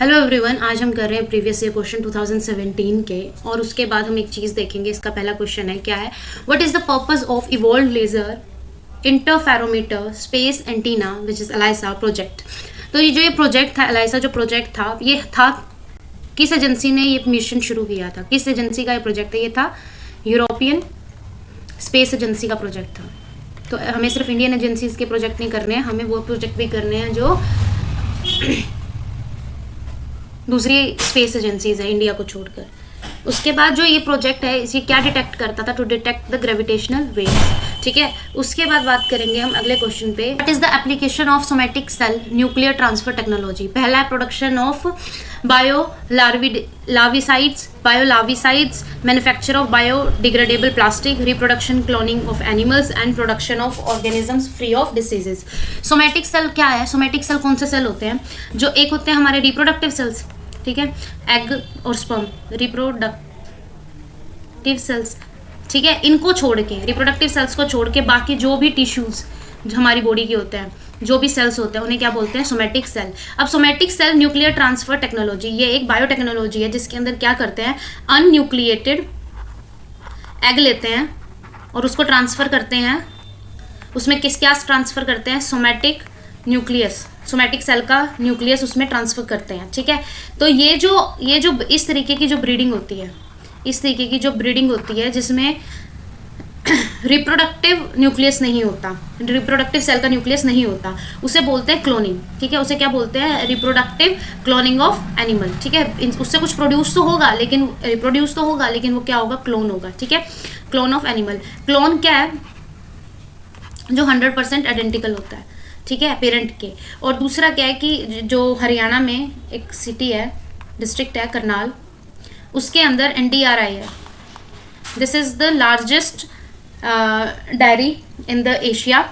Hello everyone, आज हम कर रहे हैं प्रीवियस ईयर क्वेश्चन 2017 के, और उसके बाद हम एक चीज़ देखेंगे। इसका पहला क्वेश्चन है, क्या है, what is the purpose of evolved laser interferometer space antenna which is eLISA project. तो ये प्रोजेक्ट था, एलाइसा जो प्रोजेक्ट था, ये था किस एजेंसी ने ये मिशन शुरू किया था, किस एजेंसी का ये प्रोजेक्ट है? ये था यूरोपियन स्पेस एजेंसी का प्रोजेक्ट था। तो हमें सिर्फ इंडियन एजेंसीज के प्रोजेक्ट नहीं करने हैं, हमें वो प्रोजेक्ट भी करने हैं जो दूसरी स्पेस एजेंसीज है इंडिया को छोड़कर। उसके बाद जो ये प्रोजेक्ट है, इसे क्या डिटेक्ट करता था? To detect the gravitational waves. ठीक है, उसके बाद बात करेंगे हम अगले क्वेश्चन पे, what is the application of somatic cell nuclear transfer technology. पहला है production of biolarvicides, manufacture of biodegradable plastic, reproduction cloning of animals and production of organisms free of diseases. Somatic cell क्या है? Somatic cell कौन से cell होते हैं? जो एक होते हैं हमारे रिप्रोडक्टिव सेल्स, ठीक है, एग और स्पर्म, रिप्रोडक्टिव सेल्स, ठीक है, इनको छोड़ के, रिप्रोडक्टिव सेल्स को छोड़ के बाकी जो भी टिश्यूज जो हमारी बॉडी के होते हैं, जो भी सेल्स होते हैं, उन्हें क्या बोलते हैं? Somatic cell. अब somatic cell nuclear transfer technology, ये एक बायोटेक्नोलॉजी है जिसके अंदर क्या करते हैं, अनन्यूक्लिएटेड एग लेते हैं और उसको ट्रांसफर करते हैं। उसमें क्या ट्रांसफर करते हैं? सोमेटिक न्यूक्लियस, सोमेटिक सेल का न्यूक्लियस उसमें ट्रांसफर करते हैं। ठीक है, तो ये जो इस तरीके की जो ब्रीडिंग होती है, इस तरीके की जो ब्रीडिंग होती है जिसमें रिप्रोडक्टिव न्यूक्लियस नहीं होता, रिप्रोडक्टिव सेल का न्यूक्लियस नहीं होता, उसे बोलते हैं क्लोनिंग। ठीक है, उसे क्या बोलते हैं? Reproductive cloning of animal. ठीक है, उससे कुछ प्रोड्यूस तो होगा, लेकिन रिप्रोड्यूस तो होगा, लेकिन वो क्या होगा? क्लोन होगा। ठीक है, क्लोन ऑफ एनिमल। क्लोन क्या है? जो 100% आइडेंटिकल होता है, ठीक है, पेरेंट के। और दूसरा क्या है कि जो हरियाणा में एक सिटी है, डिस्ट्रिक्ट है करनाल, उसके अंदर NDRI है। This is the largest diary in the Asia.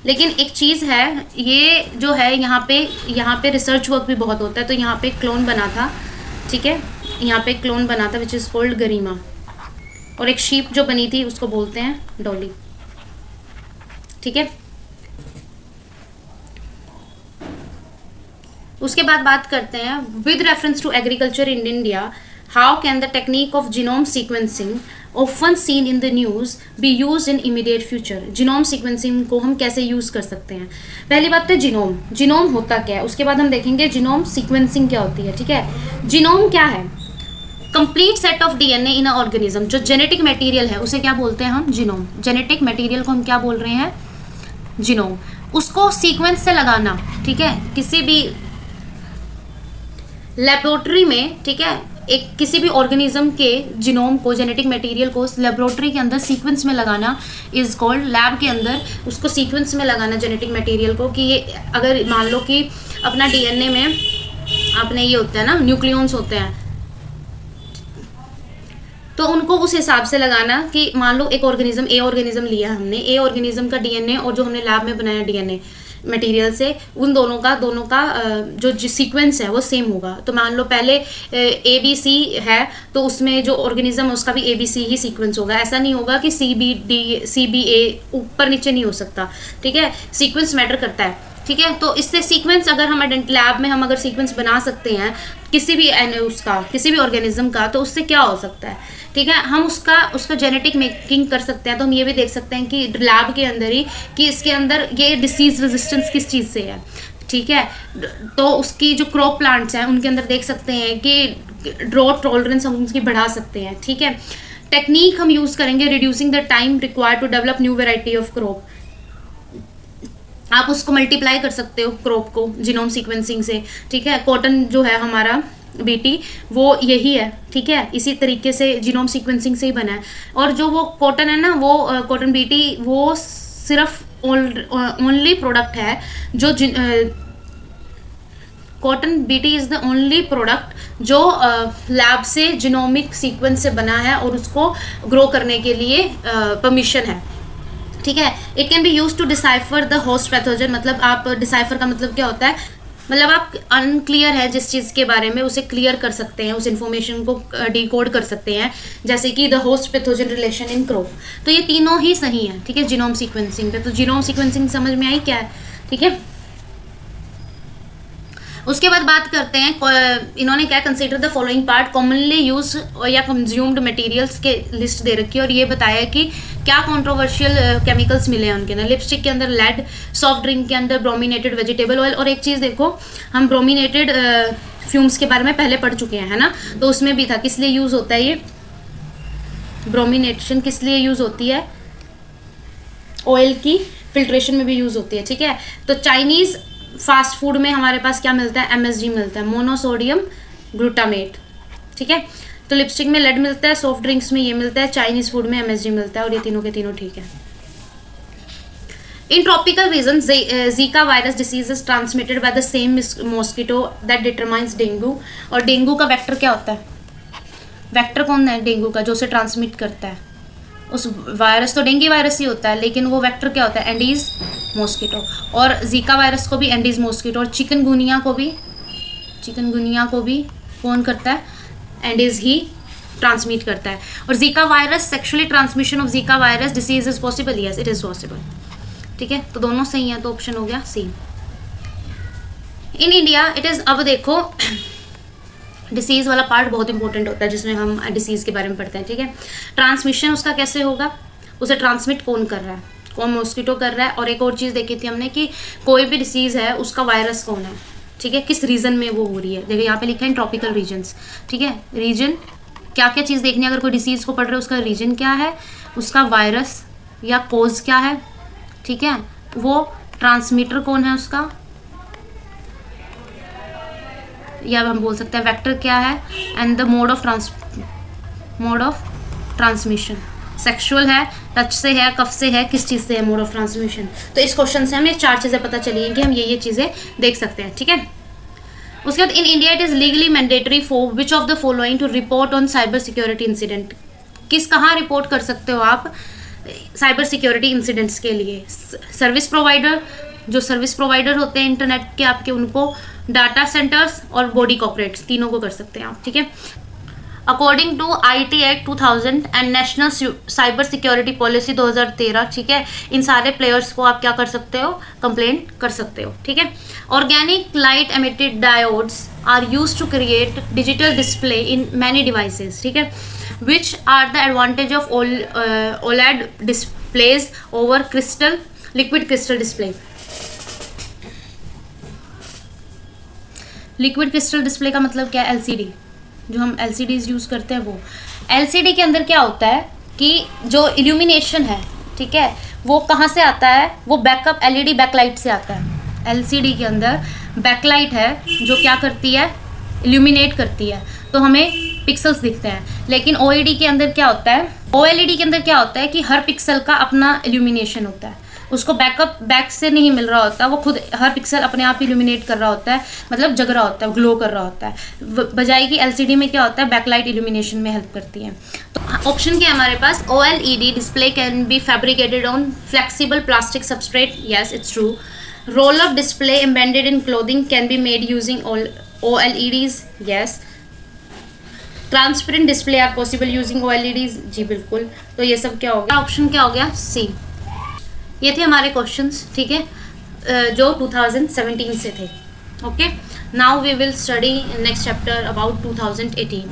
लेकिन एक चीज़ है, ये जो है यहाँ पे रिसर्च वर्क भी बहुत होता है। तो यहाँ पे क्लोन बना था, ठीक है, यहाँ पे क्लोन बना था विच इज़ कॉल्ड गरिमा, और एक शीप जो बनी थी उसको बोलते हैं डॉली। ठीक है, उसके बाद बात करते हैं, with reference to agriculture in India, how can the technique of genome sequencing often seen in the news be use in immediate future. Genome sequencing को हम कैसे यूज़ कर सकते हैं? पहली बात है जीनोम, जीनोम होता क्या है, उसके बाद हम देखेंगे जीनोम सीक्वेंसिंग क्या होती है। ठीक है, जीनोम क्या है? Complete set of DNA in a organism. जो जेनेटिक मटेरियल है उसे क्या बोलते हैं हम? जीनोम। जेनेटिक मटेरियल को हम क्या बोल रहे हैं? जीनोम। उसको सीक्वेंस से लगाना, ठीक है, किसी भी लेबोरेटरी में, ठीक है, एक किसी भी ऑर्गेनिज्म के जीनोम को, जेनेटिक मटेरियल को लेबोरेटरी के अंदर सीक्वेंस में लगाना इज कॉल्ड, लैब के अंदर उसको सीक्वेंस में लगाना जेनेटिक मटेरियल को, कि ये अगर मान लो कि अपना DNA में अपने ये होते हैं ना, न्यूक्लियॉन्स होते हैं, तो उनको उस हिसाब से लगाना कि मान लो एक ऑर्गेनिज्म, ए ऑर्गेनिज्म लिया हमने, ए ऑर्गेनिज्म का DNA और जो हमने लैब में बनाया DNA मटेरियल से, उन दोनों का जो सीक्वेंस है वो सेम होगा। तो मान लो पहले ABC है, तो उसमें जो ऑर्गेनिज्म है उसका भी ABC ही सीक्वेंस होगा। ऐसा नहीं होगा कि CBA ऊपर नीचे नहीं हो सकता। ठीक है, सीक्वेंस मैटर करता है। ठीक है, तो इससे सीक्वेंस अगर हम लैब में हम अगर सीक्वेंस बना सकते हैं किसी भी ऑर्गेनिज्म का, तो उससे क्या हो सकता है? ठीक है, हम उसका जेनेटिक मेकिंग कर सकते हैं। तो हम ये भी देख सकते हैं कि लैब के अंदर ही कि इसके अंदर ये डिसीज रेजिस्टेंस किस चीज़ से है। ठीक है, तो उसकी जो क्रॉप प्लांट्स हैं उनके अंदर देख सकते हैं कि ड्रॉट टॉलरेंस हम उसकी बढ़ा सकते हैं। ठीक है, टेक्निक हम यूज़ करेंगे reducing the time required to develop new variety of crop. आप उसको मल्टीप्लाई कर सकते हो क्रॉप को जीनोम सीक्वेंसिंग से। ठीक है, कॉटन जो है हमारा BT वो यही है। ठीक है, इसी तरीके से जीनोम सीक्वेंसिंग से ही बना है। और जो वो कॉटन है ना, वो कॉटन BT वो सिर्फ ओनली प्रोडक्ट है जो cotton BT is the only product जो लैब से जीनोमिक सीक्वेंस से बना है और उसको ग्रो करने के लिए परमिशन है। ठीक है, it can be use to decipher the host pathogen. मतलब आप डिसाइफर का मतलब क्या होता है? मतलब आप अनक्लियर है जिस चीज़ के बारे में, उसे क्लियर कर सकते हैं, उस इन्फॉर्मेशन को डिकोड कर सकते हैं, जैसे कि the host pathogen relation in crop. तो ये तीनों ही सही हैं। ठीक है, जीनोम सीक्वेंसिंग पे। तो जीनोम सीक्वेंसिंग समझ में आई क्या है? ठीक है, उसके बाद बात करते हैं, इन्होंने क्या consider the following part commonly use या कंज्यूम्ड मटेरियल्स के लिस्ट दे रखी है, और ये बताया कि क्या कंट्रोवर्शियल केमिकल्स मिले हैं उनके अंदर। लिपस्टिक के अंदर लेड, सॉफ्ट ड्रिंक के अंदर ब्रोमिनेटेड वेजिटेबल ऑयल, और एक चीज़ देखो, हम ब्रोमिनेटेड फ्यूम्स के बारे में पहले पढ़ चुके हैं, है ना, तो उसमें भी था किस लिए यूज़ होता है ये ब्रोमिनेशन, किस लिए यूज़ होती है, ऑयल की फिल्ट्रेशन में भी यूज़ होती है, ठीक है। तो चाइनीज़ फास्ट फूड में हमारे पास क्या मिलता है, MSG मिलता है, मोनोसोडियम ग्लूटामेट, ठीक है। तो लिपस्टिक में लेड मिलता है, सॉफ्ट ड्रिंक्स में ये मिलता है, चाइनीज़ फूड में MSG मिलता है, और ये तीनों के तीनों ठीक है। In tropical region Zika virus disease is transmitted by the same mosquito that determines dengue. और डेंगू का वेक्टर क्या होता है, वेक्टर कौन है डेंगू का जो उसे ट्रांसमिट करता है, उस वायरस तो डेंगू वायरस ही होता है, लेकिन वो वेक्टर क्या होता है, एंडीज मॉस्किटो। और जीका वायरस को भी एंडीज मॉस्किटो, और चिकनगुनिया को भी कौन करता है, एंडीज ही ट्रांसमिट करता है। और Zika virus sexually transmission of Zika virus disease is possible, yes it is possible, ठीक है। तो दोनों सही है, तो ऑप्शन हो गया सी। इन इंडिया इट इज, अब देखो डिसीज़ वाला पार्ट बहुत इंपॉर्टेंट होता है जिसमें हम डिसीज़ के बारे में पढ़ते हैं, ठीक है। ट्रांसमिशन उसका कैसे होगा, उसे ट्रांसमिट कौन कर रहा है, कौन मॉस्किटो कर रहा है, और एक और चीज़ देखी थी हमने कि कोई भी डिसीज़ है उसका वायरस कौन है, ठीक है, किस रीजन में वो हो रही है। देखिए यहाँ पे लिखा है ट्रॉपिकल रीजन्स, ठीक है। रीजन क्या क्या चीज़ देखनी है, अगर कोई डिसीज़ को पढ़ रहे हो उसका रीजन क्या है, उसका वायरस या कोज क्या है, ठीक है, वो ट्रांसमीटर कौन है उसका, या हम बोल सकते हैं वेक्टर क्या है, and the mode of transmission, sexual है, टच से है, कफ से है, किस चीज़ से है मोड ऑफ ट्रांसमिशन। तो इस क्वेश्चन से हमें 4 चीज़ें पता चली हैं कि हम ये चीज़ें देख सकते हैं, ठीक है। उसके बाद in India it is legally mandatory for which of the following to report on cyber security incident. कहाँ रिपोर्ट कर सकते हो आप साइबर सिक्योरिटी इंसिडेंट्स के लिए, सर्विस प्रोवाइडर, जो सर्विस प्रोवाइडर होते हैं इंटरनेट के आपके, उनको, डाटा सेंटर्स और बॉडी कॉर्पोरेट्स, तीनों को कर सकते हैं आप, ठीक है। According to IT act 2000 and national cyber security policy 2013, ठीक है, इन सारे प्लेयर्स को आप क्या कर सकते हो, कंप्लेंट कर सकते हो, ठीक है। Organic light emitted diodes are used to create digital display in many devices, ठीक है, which are the advantage of OLED displays over liquid crystal display. Liquid crystal display का मतलब क्या है, LCD, जो हम LCDs यूज़ करते हैं वो। LCD के अंदर क्या होता है कि जो इल्यूमिनेशन है, ठीक है, वो कहाँ से आता है, वो बैकअप LED बैकलाइट से आता है। LCD के अंदर बैकलाइट है जो क्या करती है, इल्यूमिनेट करती है, तो हमें पिक्सल्स दिखते हैं। लेकिन OLED के अंदर क्या होता है कि हर पिक्सल का अपना इल्यूमिनेशन होता है, उसको बैक से नहीं मिल रहा होता, वो खुद हर पिक्सल अपने आप इल्यूमिनेट कर रहा होता है, मतलब जग रहा होता है, ग्लो कर रहा होता है। बजाय कि LCD में क्या होता है, बैकलाइट इल्यूमिनेशन में हेल्प करती है। तो ऑप्शन क्या है हमारे पास, OLED display can be fabricated on flexible plastic substrate, yes it's true. Roll of display embedded in clothing can be made using OLEDs, yes. Transparent display are possible using OLEDs, जी बिल्कुल। तो ये सब क्या हो गया, ऑप्शन क्या हो गया, सी। ये थे हमारे क्वेश्चंस, ठीक है, जो 2017 से थे। Okay, now we will study next chapter about 2018।